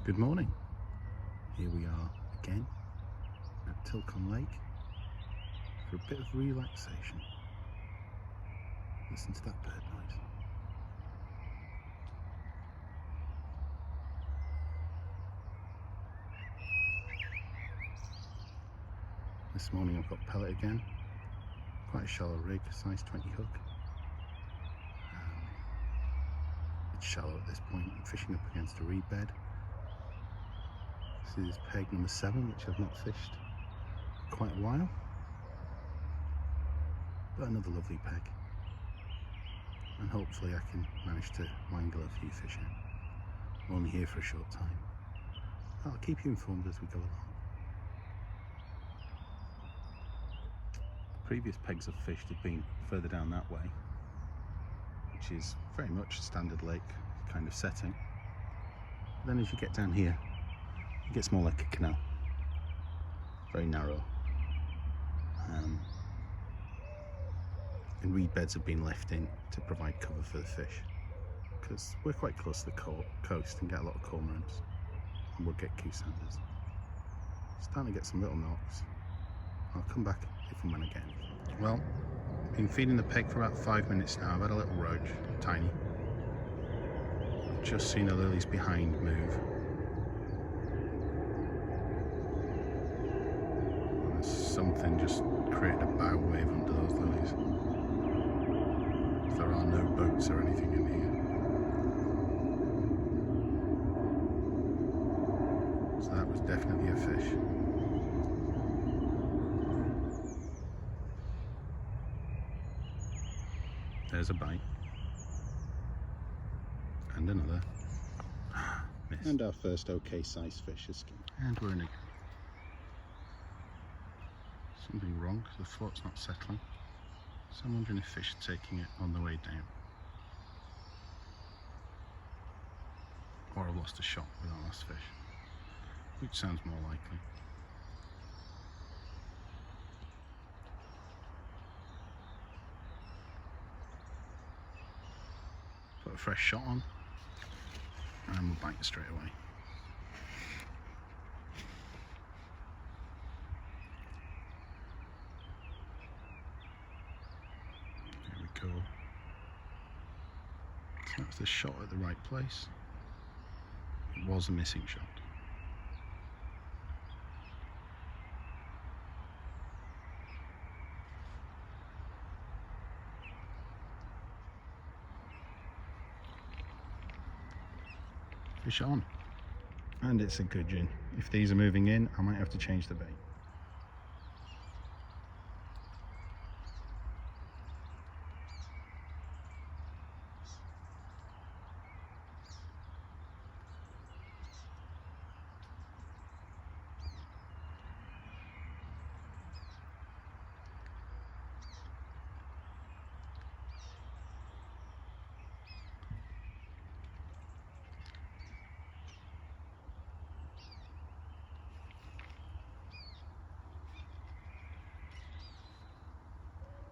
Good morning. Here we are again at Tilcon Lake for a bit of relaxation. Listen to that bird noise. This morning I've got pellet again, quite a shallow rig, size 20 hook. It's shallow at this point. I'm fishing up against a reed bed. This is peg number 7, which I've not fished for quite a while, but another lovely peg, and hopefully I can manage to wangle a few fish in. I'm only here for a short time. I'll keep you informed as we go along. The previous pegs I've fished have been further down that way, which is very much a standard lake kind of setting. But then as you get down here, it gets more like a canal, very narrow, and reed beds have been left in to provide cover for the fish, because we're quite close to the coast and get a lot of cormorants, and we'll get goosanders. Starting to get some little knocks. I'll come back if and when I get any. Well, I've been feeding the peg for about 5 minutes now. I've had a little roach, tiny. I've just seen the lilies behind move. Something just created a bow wave under those lilies. There are no boats or anything in here. So that was definitely a fish. There's a bite. And another. Missed. And our first okay sized fish is skinned. And we're in again. Something wrong, the float's not settling, so I'm wondering if fish are taking it on the way down, or I've lost a shot with our last fish, which sounds more likely. Put a fresh shot on and we'll bite it straight away. Go. So that's the shot at the right place. It was a missing shot. Fish on. And it's a gudgeon. If these are moving in, I might have to change the bait.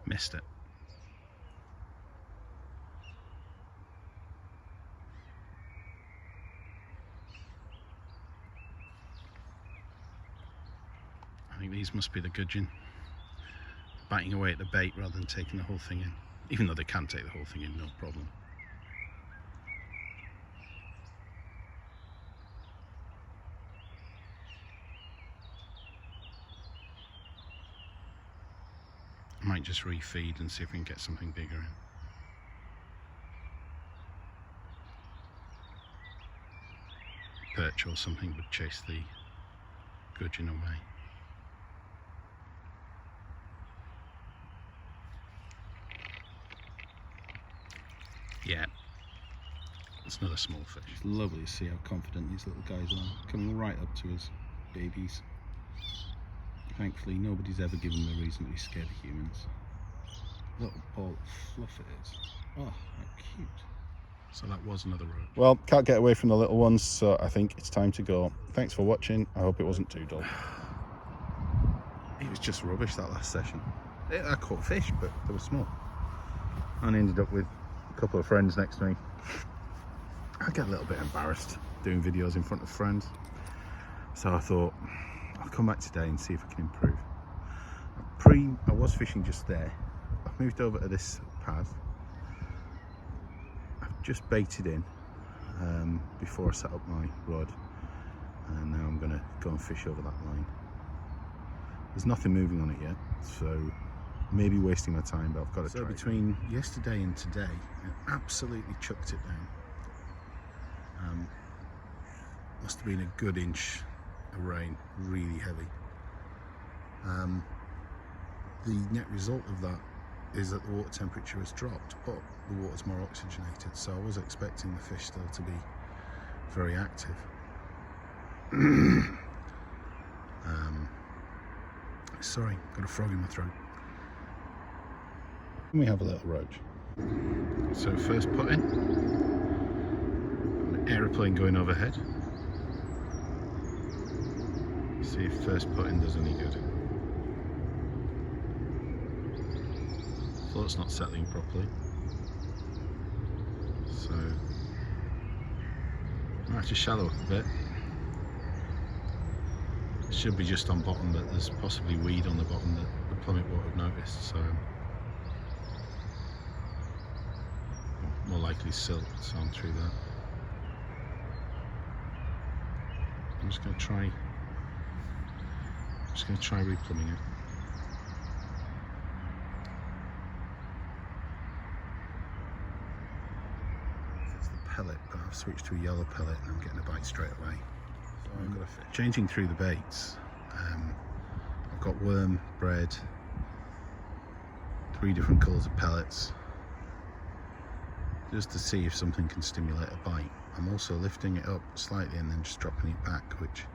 Missed it. I think these must be the gudgeon biting away at the bait rather than taking the whole thing in, even though they can take the whole thing in, no problem. I might just refeed and see if we can get something bigger in. Perch or something would chase the gudgeon away. Yeah, it's another small fish. It's lovely to see how confident these little guys are, coming right up to us, babies. Thankfully, nobody's ever given them a reason to be scared of humans. Little ball of fluff it is. Oh, how cute. So that was another roach. Well, can't get away from the little ones, so I think it's time to go. Thanks for watching. I hope it wasn't too dull. It was just rubbish, that last session. I caught fish, but they were small. And I ended up with a couple of friends next to me. I get a little bit embarrassed. doing videos in front of friends. So I thought I'll come back today and see if I can improve. I was fishing just there. I've moved over to this path. I've just baited in before I set up my rod, and now I'm going to go and fish over that line. There's nothing moving on it yet, so maybe wasting my time, but I've got to try. So between yesterday and today, I absolutely chucked it down. Must have been a good inch of rain, really heavy. The net result of that is that the water temperature has dropped, but the water's more oxygenated, so I was expecting the fish still to be very active. Sorry, got a frog in my throat. We have a little roach. So first put in, an aeroplane going overhead. See if first put in does any good. Float's not settling properly, so I might have to shallow up a bit. It should be just on bottom, but there's possibly weed on the bottom that the plummet won't have noticed, so more likely silt, so I'm through that. I'm just going to try replumbing it. It's the pellet, but I've switched to a yellow pellet and I'm getting a bite straight away. So I've got a fish. Changing through the baits. I've got worm, bread, 3 different colours of pellets, just to see if something can stimulate a bite. I'm also lifting it up slightly and then just dropping it back, which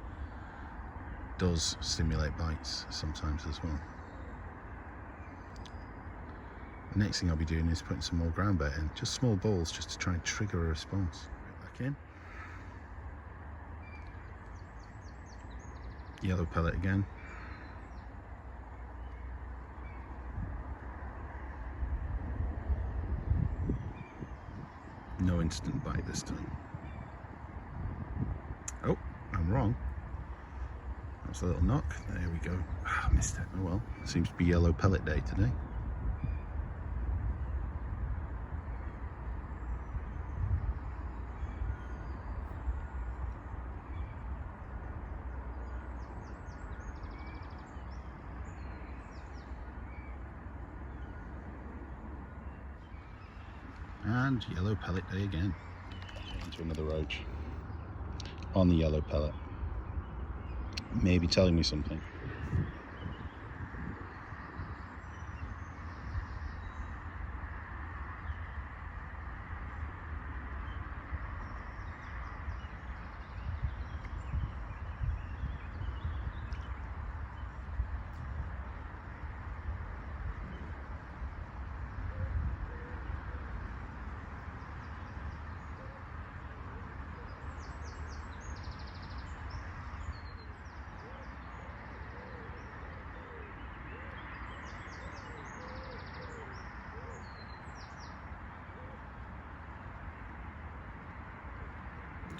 does stimulate bites sometimes as well. The next thing I'll be doing is putting some more ground bait in, just small balls, just to try and trigger a response. Right back in. Yellow pellet again. No instant bite this time. Oh, I'm wrong. That's a little knock. There we go. I missed it. Oh well. Seems to be yellow pellet day today. And yellow pellet day again. Into another roach on the yellow pellet. Maybe telling me something.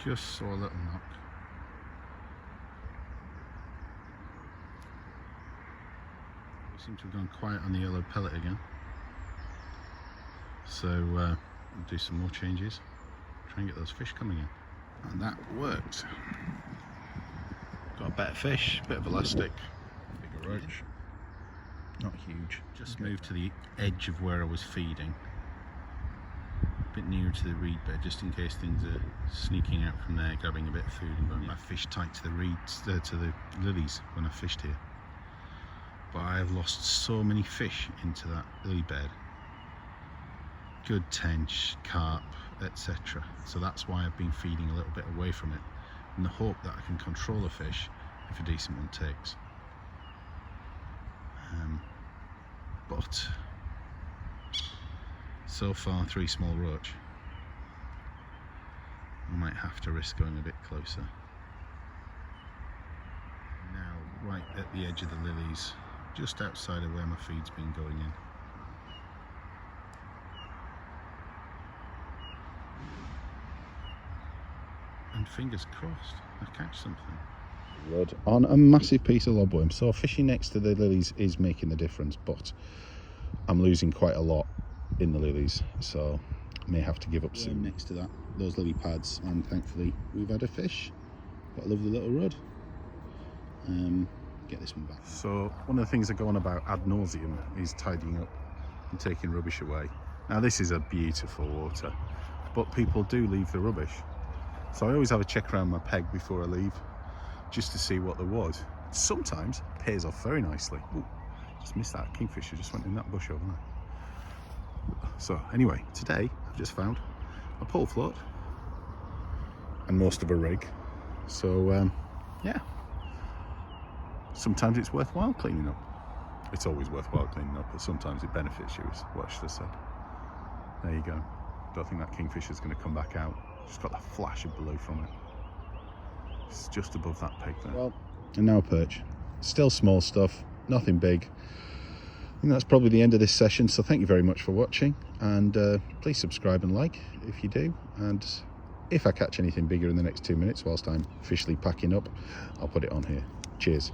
Just saw a little knock. We seem to have gone quiet on the yellow pellet again. So we'll do some more changes, try and get those fish coming in. And that worked. Got a better fish, bit of elastic, bigger roach. Not huge. Just moved to the edge of where I was feeding. A bit nearer to the reed bed, just in case things are sneaking out from there, grabbing a bit of food and going. My fish tight to the reeds, to the lilies when I fished here. But I have lost so many fish into that lily bed. Good tench, carp, etc. So that's why I've been feeding a little bit away from it, in the hope that I can control a fish if a decent one takes. But so far 3 small roach. I might have to risk going a bit closer. Now right at the edge of the lilies, just outside of where my feed's been going in. and fingers crossed I catch something. Rod on a massive piece of lobworm. So fishing next to the lilies is making the difference, but I'm losing quite a lot in the lilies, so I may have to give up soon. Next to that, those lily pads, and thankfully we've had a fish. Got a lovely little rod. Get this one back. So one of the things I go on about ad nauseum is tidying up and taking rubbish away. Now this is a beautiful water, but people do leave the rubbish. So I always have a check around my peg before I leave, just to see what there was. Sometimes it pays off very nicely. Ooh, just missed that kingfisher, just went in that bush over there. So anyway, today I've just found a pole float and most of a rig. So yeah. Sometimes it's worthwhile cleaning up. It's always worthwhile cleaning up, but sometimes it benefits you, is what I should have said. There you go. Don't think that kingfisher's going to come back out. Just got that flash of blue from it. It's just above that peg there. Well, and now perch. Still small stuff, nothing big. I think that's probably the end of this session, so thank you very much for watching, and please subscribe and like if you do, and if I catch anything bigger in the next 2 minutes whilst I'm officially packing up, I'll put it on here. Cheers.